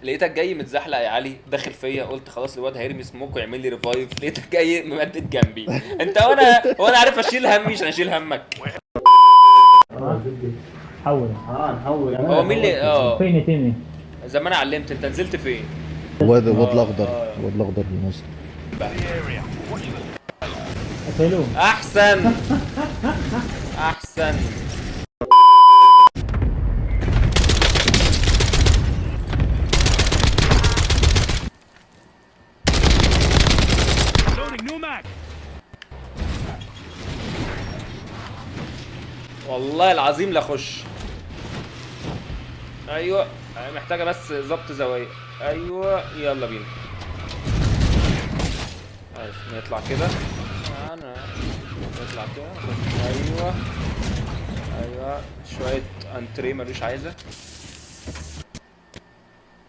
لقيتك جاي متزحلق يا علي داخل فيا، قلت خلاص الواد هيرمي سموك ويعمل لي ريفايف، لقيتك جاي ممدد جنبي. انت وانا عارف اشيل همي عشان اشيل همك. حول نحول. هو مين اللي فين تيمي؟ زي ما انا علمت، انت نزلت فين؟ واد الاخضر، الواد الاخضر اللي نازل. قتلوه. احسن احسن. والله العظيم لا اخش. ايوه محتاجه بس ظبط زوايا. ايوه يلا بينا. ماشي نطلع كده. انا نطلع كده. ايوه ايوه شويه انتريه ملوش عايزه.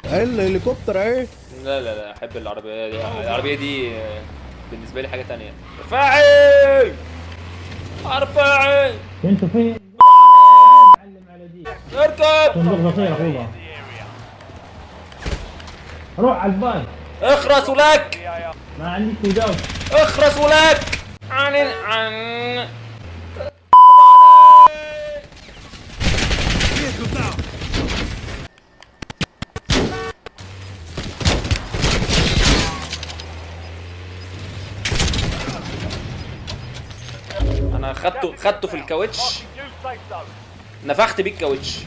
الهليكوبتر اهي. لا لا لا احب العربيه دي. العربيه دي بالنسبه لي حاجه تانية. رفاعي ارفعي. انتوا فين؟ معلم على دي. اركب. صندوق بصير اخوها. روح على الباص. اخرس ولك. ما عندك وجاوب. اخرس ولك عن انا خدته في الكاوتش، نفخت بيه الكاوتش.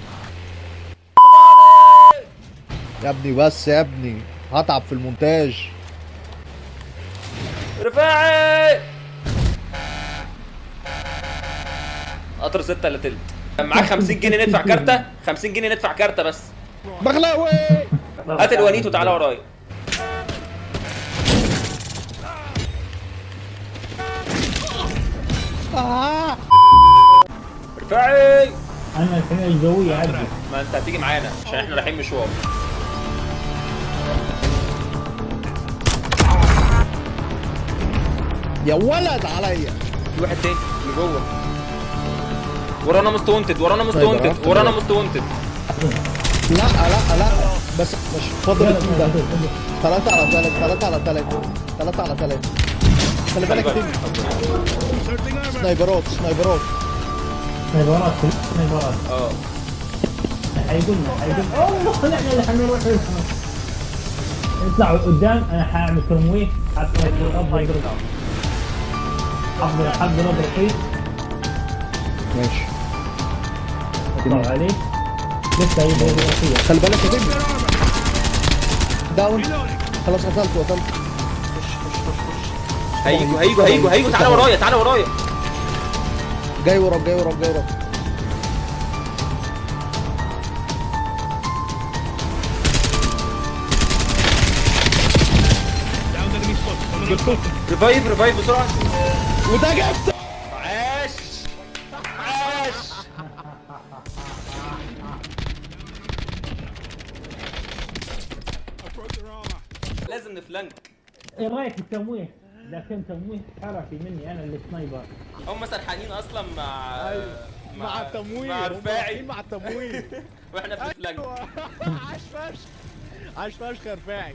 يا ابني بس يا ابني هتعب في المونتاج. رفاعي قطر 6 الا تلت. معاك 50 جنيه ندفع كارته. 50 جنيه ندفع كارته بس. بغلاوي. هات الونيت وتعالى ورايا. رفاعي انا الحين الجوية عدت. ما انت هتيجي معانا عشان احنا رايحين مشوار. يا ولد عليا. في واحد تاني اللي جوه. ورانا مستونتد ورانا مستونتد ورانا مستونتد. لا لا لا بس مش فاضل التيم ده. 3 على 3 3 على 3 3 على 3. خلي بالك تيم. سنايبرات سنايبرات. سنايبرات سنايبرات. حيقولنا الله لا لا حنروح. اطلعوا قدام انا حاعمل ترمويه. افضل اضرب الحيط. ماشي. اطلعوا عليه. لسه يبغى يضرب. خلي بالك يا تيم. داون. خلاص قتلته. هيجوا تعالى ورايا تعالى ورايا. جاي وراك جاي وراك جاي وراك. ريفايف بسرعه. وده جبت. عاش عاش. لازم نفلنك. ايه رايك بالتمويه؟ اذا كان تمويه حركي مني انا السنايبر. هم سرحانين اصلا مع التمويه. مع رفاعي مع التمويه. واحنا بنفلنك. عاش فشخ. عاش فشخ يا رفاعي.